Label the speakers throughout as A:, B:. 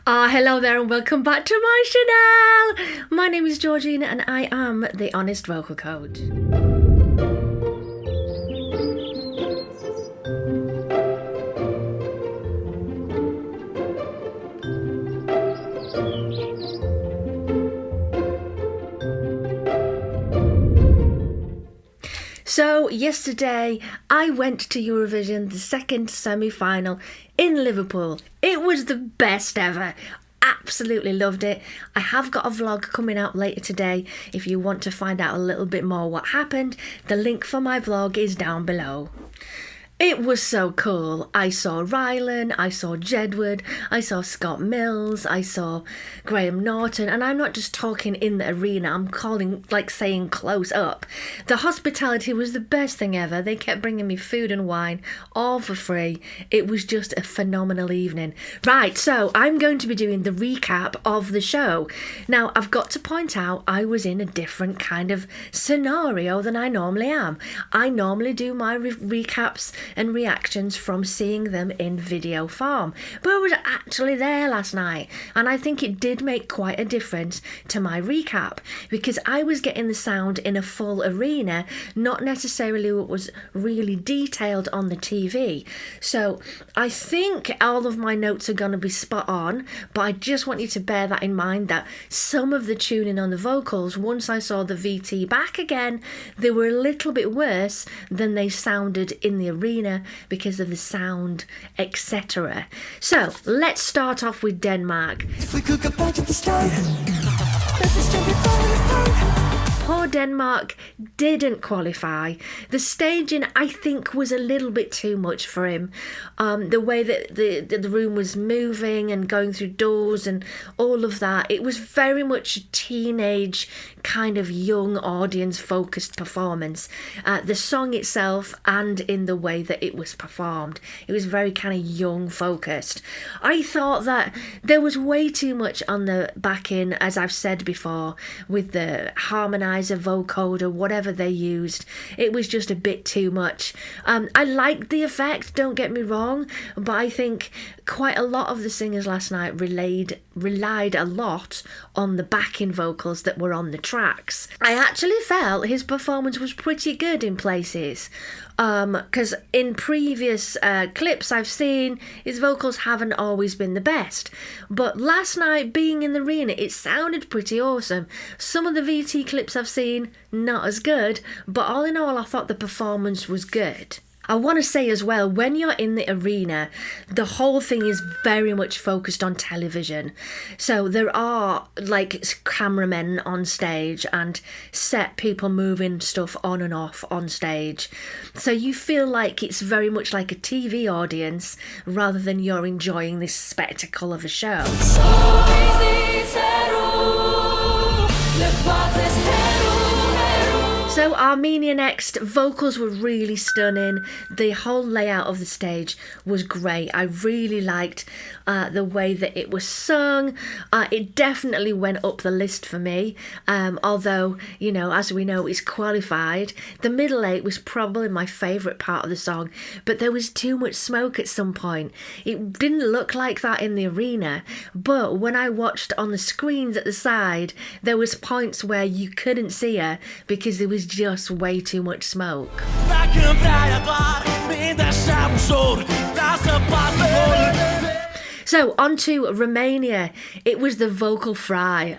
A: Hello there and welcome back to my channel. My name is Georgina and I am the Honest Vocal Coach. So yesterday I went to Eurovision, the second semi-final in Liverpool. It was the best ever. Absolutely loved it. I have got a vlog coming out later today. If you want to find out a little bit more what happened, the link for my vlog is down below. It was so cool. I saw Rylan, I saw Jedward, I saw Scott Mills, I saw Graham Norton, and I'm not just talking in the arena, I'm saying close up. The hospitality was the best thing ever. They kept bringing me food and wine, all for free. It was just a phenomenal evening. Right, so I'm going to be doing the recap of the show. Now, I've got to point out I was in a different kind of scenario than I normally am. I normally do my recaps and reactions from seeing them in video form, but I was actually there last night and I think it did make quite a difference to my recap because I was getting the sound in a full arena, not necessarily what was really detailed on the TV. So I think all of my notes are going to be spot on, but I just want you to bear that in mind that some of the tuning on the vocals, once I saw the VT back again, they were a little bit worse than they sounded in the arena because of the sound, etc. So let's start off with Denmark. If we could go back at the start, poor Denmark didn't qualify. The staging, I think, was a little bit too much for him. The way that the room was moving and going through doors and all of that, it was very much a teenage kind of young audience focused performance. The song itself and in the way that it was performed, it was very kind of young focused. I thought that there was way too much on the back end, as I've said before, with the harmonizer, vocoder, whatever they used. It was just a bit too much. I liked the effect, don't get me wrong, but I think quite a lot of the singers last night relied a lot on the backing vocals that were on the tracks. I actually felt his performance was pretty good in places, because in previous clips I've seen, his vocals haven't always been the best, but last night being in the arena, it sounded pretty awesome. Some of the VT clips I've seen, not as good, but all in all I thought the performance was good. I want to say as well, when you're in the arena, the whole thing is very much focused on television. So there are like cameramen on stage and set people moving stuff on and off on stage. So you feel like it's very much like a TV audience rather than you're enjoying this spectacle of a show. So Armenia next, vocals were really stunning. The whole layout of the stage was great. I really liked the way that it was sung. It definitely went up the list for me. Although, you know, as we know, it's qualified. The middle eight was probably my favourite part of the song, but there was too much smoke at some point. It didn't look like that in the arena, but when I watched on the screens at the side, there was points where you couldn't see her because there was just way too much smoke. So on to Romania. It was the vocal fry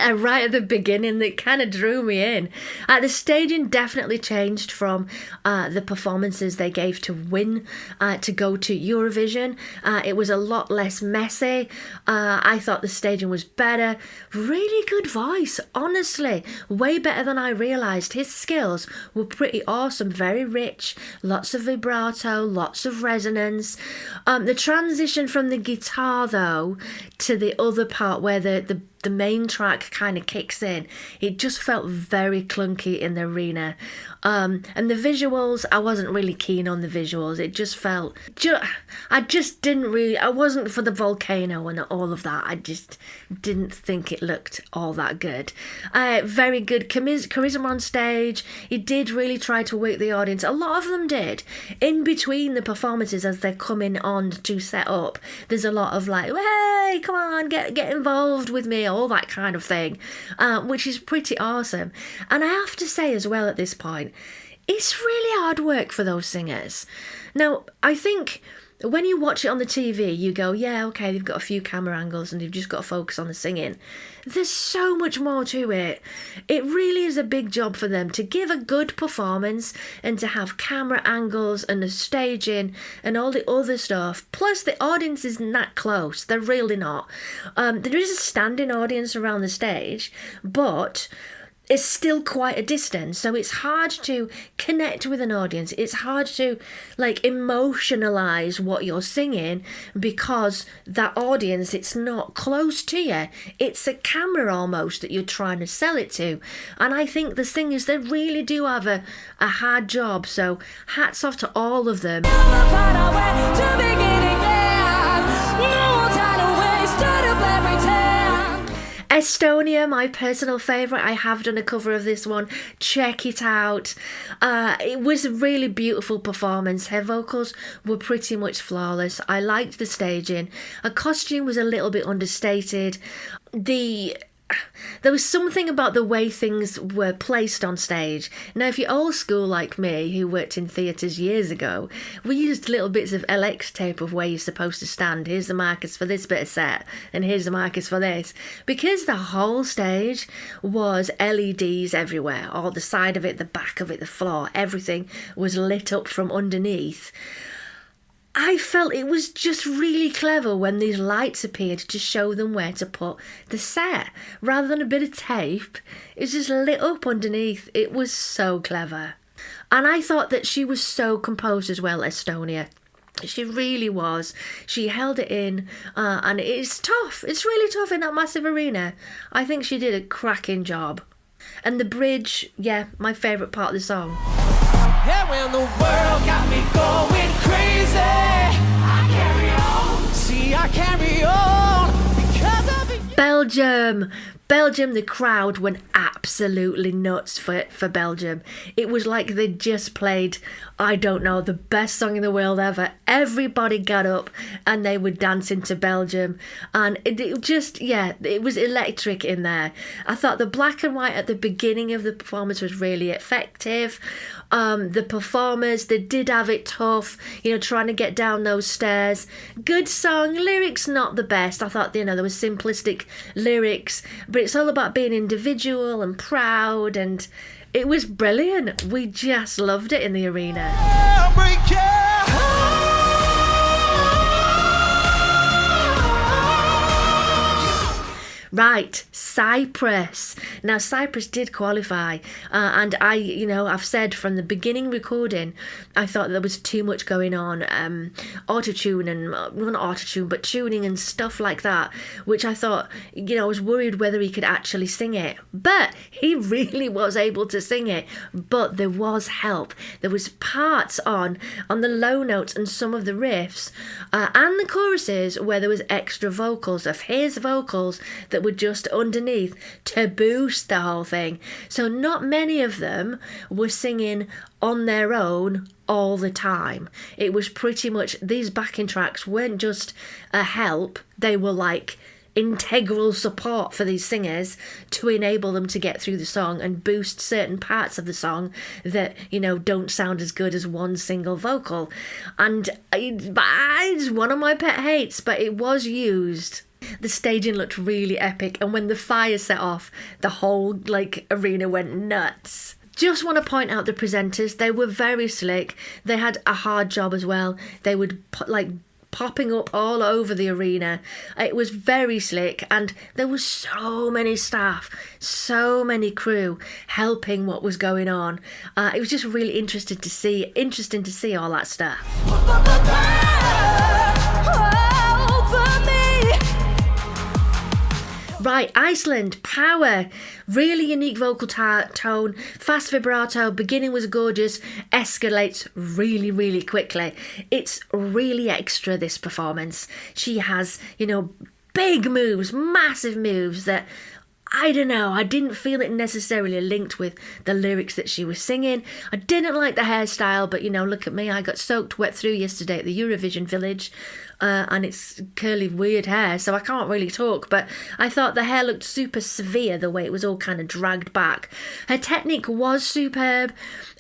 A: right at the beginning that kind of drew me in. The staging definitely changed from the performances they gave to win to go to Eurovision. It was a lot less messy. I thought the staging was better. Really good voice, honestly. Way better than I realised. His skills were pretty awesome, very rich. Lots of vibrato, lots of resonance. The transition from the guitar though to the other part where the the main track kind of kicks in, it just felt very clunky in the arena. And the visuals, I wasn't really keen on the visuals. It just felt, I just didn't really, I wasn't for the volcano and all of that. I just didn't think it looked all that good. Very good charisma on stage. He did really try to work the audience. A lot of them did. In between the performances as they're coming on to set up, there's a lot of like, hey, come on, get involved with me, all that kind of thing, which is pretty awesome. And I have to say as well at this point, it's really hard work for those singers. Now, I think when you watch it on the TV, you go, yeah, okay, they've got a few camera angles and they've just got to focus on the singing. There's so much more to it. It really is a big job for them to give a good performance and to have camera angles and the staging and all the other stuff. Plus, the audience isn't that close. They're really not. There is a standing audience around the stage, but it's still quite a distance, so it's hard to connect with an audience. It's hard to like emotionalize what you're singing because that audience, it's not close to you. It's a camera almost that you're trying to sell it to. And I think the singers, they really do have a hard job, so hats off to all of them. Estonia, my personal favourite. I have done a cover of this one. Check it out. It was a really beautiful performance. Her vocals were pretty much flawless. I liked the staging. Her costume was a little bit understated. There was something about the way things were placed on stage. Now, if you're old school like me, who worked in theatres years ago, we used little bits of LX tape of where you're supposed to stand. Here's the markers for this bit of set, and here's the markers for this. Because the whole stage was LEDs everywhere, all the side of it, the back of it, the floor, everything was lit up from underneath. I felt it was just really clever when these lights appeared to show them where to put the set. Rather than a bit of tape, it was just lit up underneath. It was so clever. And I thought that she was so composed as well, Estonia. She really was. She held it in, and it's tough. It's really tough in that massive arena. I think she did a cracking job. And the bridge, yeah, my favourite part of the song.
B: Yeah, when the world got me going crazy, I carry on. See, I carry on because of you.
A: Belgium, the crowd went absolutely nuts for Belgium. It was like they just played, I don't know, the best song in the world ever. Everybody got up and they were dancing to Belgium. And it just, yeah, it was electric in there. I thought the black and white at the beginning of the performance was really effective. The performers, they did have it tough, trying to get down those stairs. Good song, lyrics not the best. I thought, there was simplistic lyrics, but it's all about being individual and proud, and it was brilliant. We just loved it in the arena. Right, Cyprus. Now, Cyprus did qualify, and I've said from the beginning recording, I thought there was too much going on, autotune and, not autotune, but tuning and stuff like that, which I thought, I was worried whether he could actually sing it, but he really was able to sing it, but there was help. There was parts on the low notes and some of the riffs, and the choruses where there was extra vocals of his vocals that were just underneath to boost the whole thing. So not many of them were singing on their own all the time. It was pretty much, these backing tracks weren't just a help, they were like integral support for these singers to enable them to get through the song and boost certain parts of the song that, don't sound as good as one single vocal. And it's one of my pet hates, but it was used. The staging looked really epic, and when the fire set off, the whole arena went nuts. Just want to point out the presenters. They were very slick. They had a hard job as well. They would popping up all over the arena. It was very slick, and there was so many staff, so many crew helping what was going on. It was just really interesting to see all that stuff. Right, Iceland, Power. Really unique vocal tone, fast vibrato, beginning was gorgeous, escalates really, really quickly. It's really extra, this performance. She has, big moves, massive moves that, I don't know, I didn't feel it necessarily linked with the lyrics that she was singing. I didn't like the hairstyle, but look at me, I got soaked wet through yesterday at the Eurovision village. And it's curly, weird hair, so I can't really talk, but I thought the hair looked super severe, the way it was all kind of dragged back. Her technique was superb,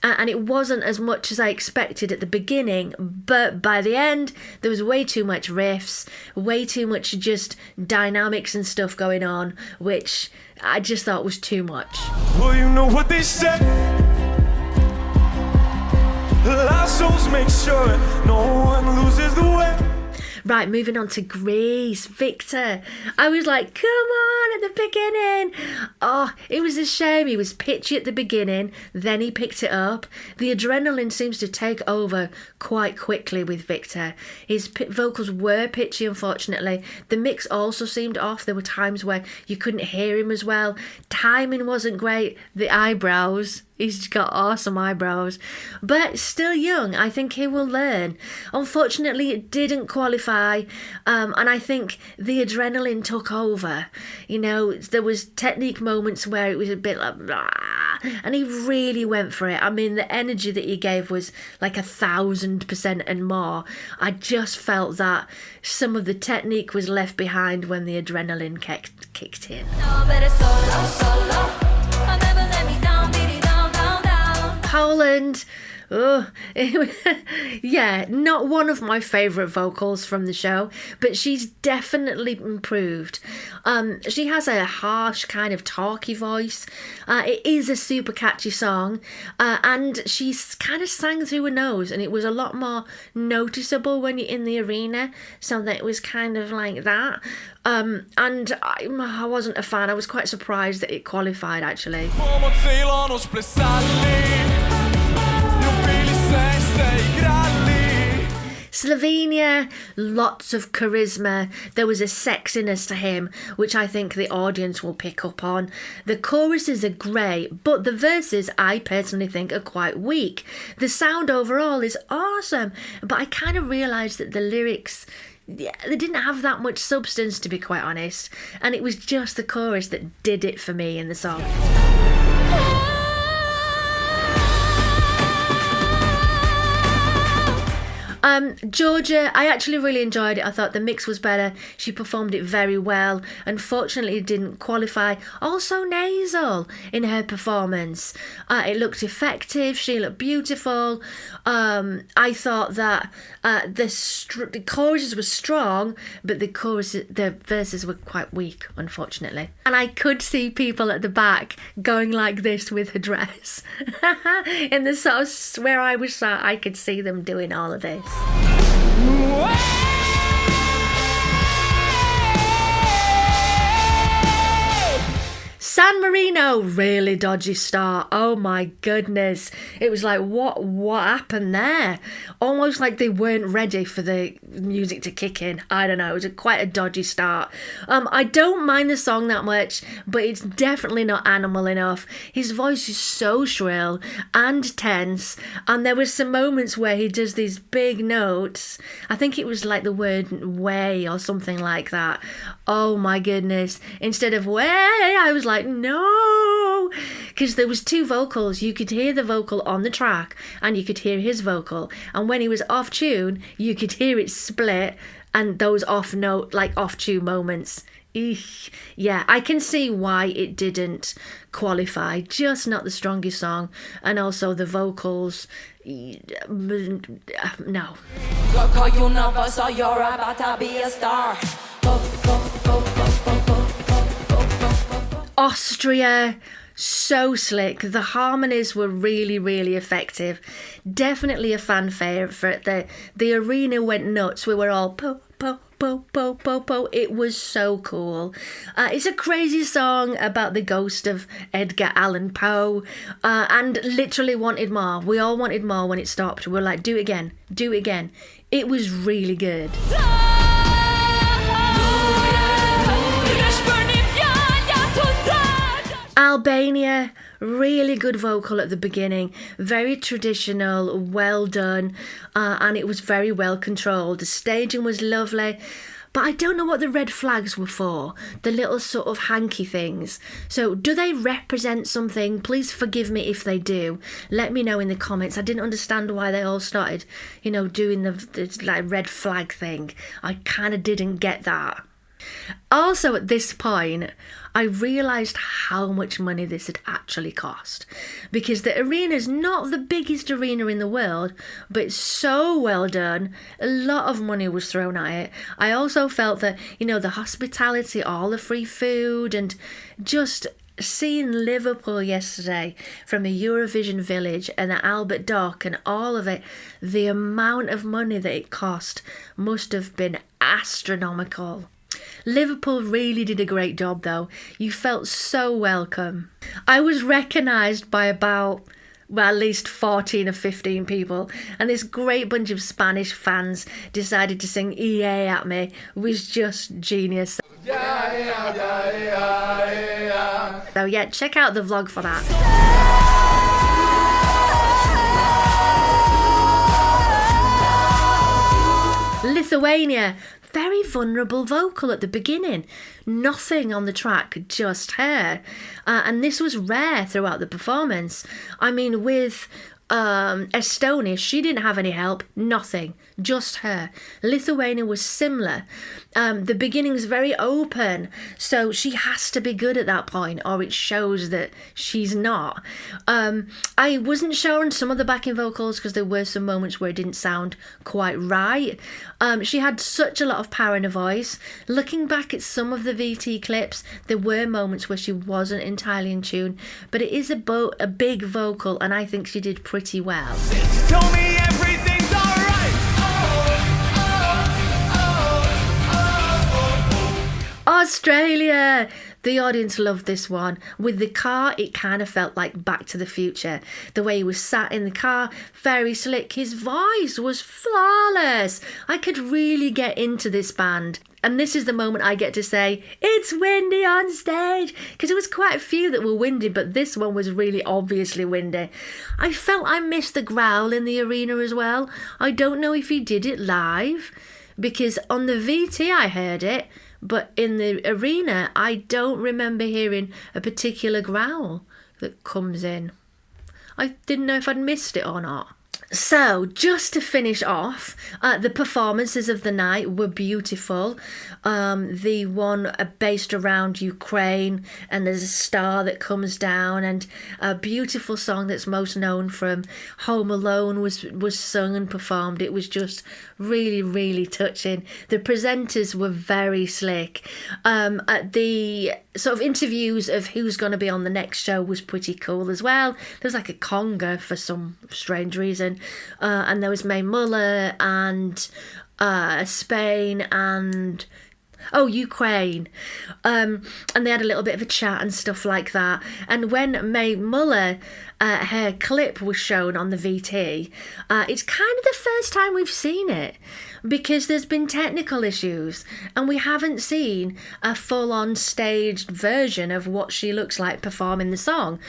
A: and it wasn't as much as I expected at the beginning, but by the end, there was way too much riffs, way too much just dynamics and stuff going on, which I just thought was too much.
B: Well, you know what they say. Lost souls make sure no one loses the way.
A: Right, moving on to Greece, Victor. I was like, come on, at the beginning. Oh, it was a shame. He was pitchy at the beginning, then he picked it up. The adrenaline seems to take over quite quickly with Victor. His vocals were pitchy, unfortunately. The mix also seemed off. There were times where you couldn't hear him as well. Timing wasn't great. The eyebrows. He's got awesome eyebrows, but still young. I think he will learn. Unfortunately, it didn't qualify, and I think the adrenaline took over. There was technique moments where it was a bit like, blah, and he really went for it. I mean, the energy that he gave was like 1,000% and more. I just felt that some of the technique was left behind when the adrenaline kicked in. Poland. Oh, yeah, not one of my favourite vocals from the show, but she's definitely improved. She has a harsh kind of talky voice. It is a super catchy song, and she's kind of sang through her nose, and it was a lot more noticeable when you're in the arena, so that it was kind of like that. And I wasn't a fan. I was quite surprised that it qualified, actually. Slovenia, lots of charisma. There was a sexiness to him, which I think the audience will pick up on. The choruses are great, but the verses I personally think are quite weak. The sound overall is awesome, but I kind of realised that the lyrics, they didn't have that much substance, to be quite honest, and it was just the chorus that did it for me in the song. Georgia, I actually really enjoyed it. I thought the mix was better. She performed it very well. Unfortunately, it didn't qualify. Also nasal in her performance. It looked effective. She looked beautiful. I thought that the choruses were strong, but the verses were quite weak, unfortunately. And I could see people at the back going like this with her dress. In the sort of where I was sat, I could see them doing all of this. San Marino, really dodgy start. Oh my goodness. It was like, what happened there? Almost like they weren't ready for the music to kick in. I don't know. It was quite a dodgy start. I don't mind the song that much, but it's definitely not animal enough. His voice is so shrill and tense, and there were some moments where he does these big notes. I think it was like the word way or something like that. Oh my goodness. Instead of way, I was like, no, because there was two vocals. You could hear the vocal on the track and you could hear his vocal, and when he was off tune you could hear it split, and those off tune moments. Eesh. Yeah, I can see why it didn't qualify. Just not the strongest song, and also the vocals, no. You're about to be a star. Austria, so slick. The harmonies were really, really effective. Definitely a fan favourite. The arena went nuts. We were all po, po, po, po, po, po. It was so cool. It's a crazy song about the ghost of Edgar Allan Poe, and literally wanted more. We all wanted more when it stopped. We were like, do it again, do it again. It was really good. Albania, really good vocal at the beginning, very traditional, well done, and it was very well controlled. The staging was lovely. But I don't know what the red flags were for, the little sort of hanky things. So do they represent something? Please forgive me if they do. Let me know in the comments. I didn't understand why they all started, doing the like red flag thing. I kind of didn't get that. Also, at this point, I realised how much money this had actually cost, because the arena's not the biggest arena in the world, but it's so well done. A lot of money was thrown at it. I also felt that, the hospitality, all the free food, and just seeing Liverpool yesterday from a Eurovision village and the Albert Dock and all of it, the amount of money that it cost must have been astronomical. Liverpool really did a great job though. You felt so welcome. I was recognised by about, at least 14 or 15 people, and this great bunch of Spanish fans decided to sing EA at me. It was just genius. So yeah, check out the vlog for that. Lithuania. Very vulnerable vocal at the beginning. Nothing on the track, just her. And this was rare throughout the performance. I mean, with Estonia, she didn't have any help, nothing, just her. Lithuania was similar. The beginning's very open, so she has to be good at that point, or it shows that she's not. I wasn't sure on some of the backing vocals because there were some moments where it didn't sound quite right. She had such a lot of power in her voice. Looking back at some of the VT clips, there were moments where she wasn't entirely in tune, but it is a big vocal, and I think she did pretty well.
B: Tell me everything's alright.
A: Australia! The audience loved this one. With the car, it kind of felt like Back to the Future. The way he was sat in the car, very slick. His voice was flawless. I could really get into this band. And this is the moment I get to say, it's windy on stage, because there was quite a few that were windy, but this one was really obviously windy. I felt I missed the growl in the arena as well. I don't know if he did it live, because on the VT I heard it, but in the arena I don't remember hearing a particular growl that comes in. I didn't know if I'd missed it or not. So, just to finish off, the performances of the night were beautiful. The one based around Ukraine, and there's a star that comes down, and a beautiful song that's most known from Home Alone was sung and performed. It was just really, really touching. The presenters were very slick. The sort of interviews of who's going to be on the next show was pretty cool as well. There was like a conga for some strange reason. And there was May Muller and Spain and Ukraine. And they had a little bit of a chat and stuff like that. And when May Muller, her clip was shown on the VT, it's kind of the first time we've seen it, because there's been technical issues and we haven't seen a full-on staged version of what she looks like performing the song.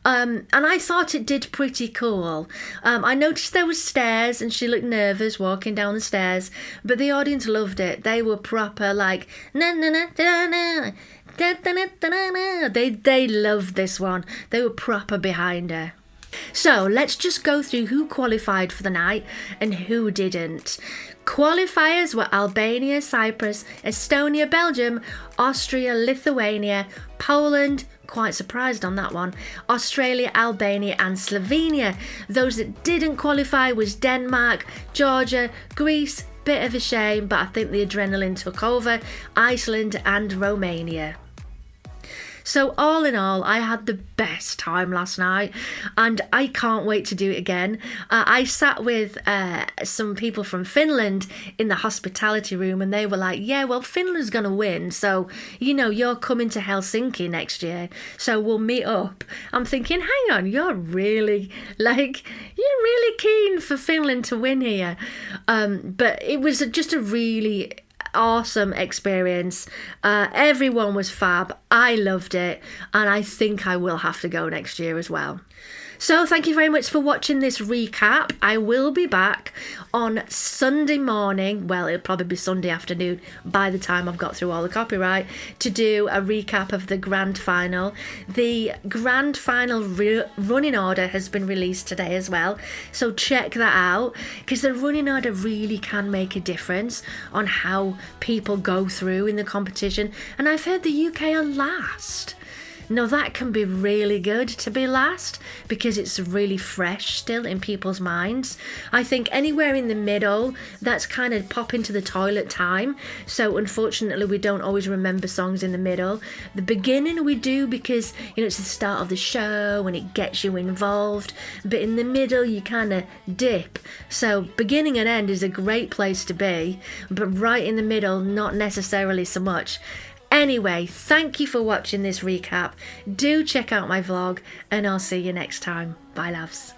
A: And I thought it did pretty cool. I noticed there was stairs and she looked nervous walking down the stairs, but the audience loved it. They were proper like na na na na na. They loved this one. They were proper behind her. So let's just go through who qualified for the night and who didn't. Qualifiers were Albania, Cyprus, Estonia, Belgium, Austria, Lithuania, Poland, quite surprised on that one, Australia, Albania and Slovenia. Those that didn't qualify was Denmark, Georgia, Greece, bit of a shame, but I think the adrenaline took over, Iceland and Romania. So all in all, I had the best time last night and I can't wait to do it again. I sat with some people from Finland in the hospitality room and they were like, yeah, well, Finland's going to win. So, you're coming to Helsinki next year. So we'll meet up. I'm thinking, hang on, you're really keen for Finland to win here. But it was just a really awesome experience. Everyone was fab. I loved it, and I think I will have to go next year as well. So thank you very much for watching this recap. I will be back on Sunday morning. Well, it'll probably be Sunday afternoon by the time I've got through all the copyright, to do a recap of the grand final. The grand final running order has been released today as well. So check that out, because the running order really can make a difference on how people go through in the competition. And I've heard the UK are last. Now that can be really good to be last, because it's really fresh still in people's minds. I think anywhere in the middle, that's kind of pop into the toilet time. So unfortunately we don't always remember songs in the middle. The beginning we do, because it's the start of the show and it gets you involved. But in the middle you kind of dip. So beginning and end is a great place to be, but right in the middle, not necessarily so much. Anyway, thank you for watching this recap. Do check out my vlog, and I'll see you next time. Bye, loves.